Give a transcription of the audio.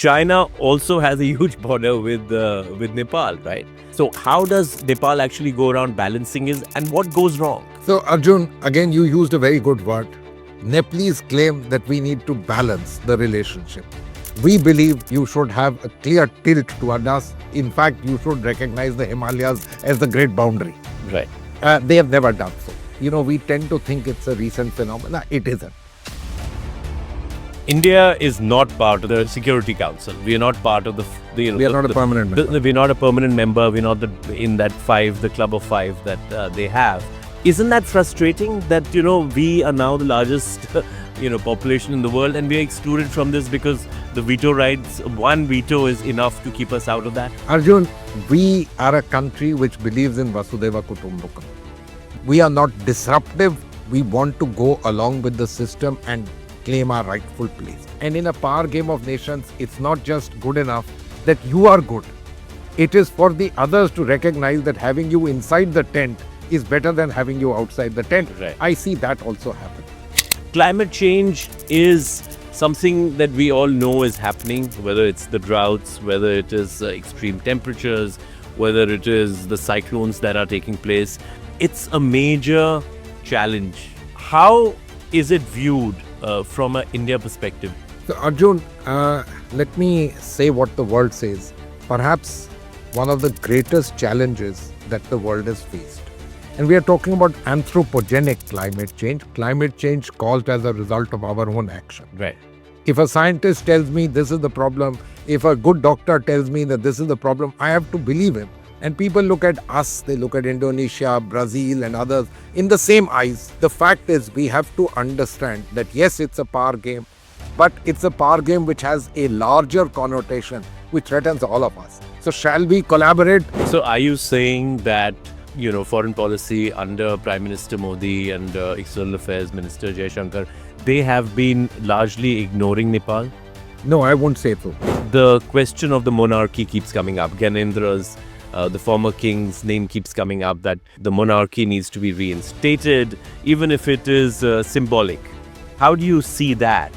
China also has a huge border with Nepal, right? So how does Nepal actually go around balancing it, and what goes wrong? So, Arjun, again, you used a very good word. Nepalese claim that we need to balance the relationship. We believe you should have a clear tilt toward us. In fact, you should recognize the Himalayas as the great boundary. Right. They have never done so. We tend to think it's a recent phenomenon. It isn't. India is not part of the Security Council. We are not part of We are not a permanent member. We're not a permanent member. We're not in that the club of five that they have. Isn't that frustrating that, we are now the largest, population in the world, and we are excluded from this because the veto rights, one veto is enough to keep us out of that? Arjun, we are a country which believes in Vasudhaiva Kutumbakam. We are not disruptive. We want to go along with the system and claim our rightful place. And in a power game of nations, it's not just good enough that you are good. It is for the others to recognize that having you inside the tent is better than having you outside the tent. Right. I see that also happen. Climate change is something that we all know is happening, whether it's the droughts, whether it is extreme temperatures, whether it is the cyclones that are taking place. It's a major challenge. How is it viewed from an India perspective? So Arjun, let me say what the world says. Perhaps one of the greatest challenges that the world has faced. And we are talking about anthropogenic climate change caused as a result of our own action. Right. If a scientist tells me this is the problem, if a good doctor tells me that this is the problem, I have to believe him. And people look at us, they look at Indonesia, Brazil and others in the same eyes. The fact is we have to understand that yes, it's a power game, but it's a power game which has a larger connotation which threatens all of us. So shall we collaborate? So are you saying that, foreign policy under Prime Minister Modi and External Affairs Minister Jaishankar, they have been largely ignoring Nepal? No, I won't say so. The question of the monarchy keeps coming up. Gyanendra's, the former king's name keeps coming up, that the monarchy needs to be reinstated, even if it is symbolic. How do you see that?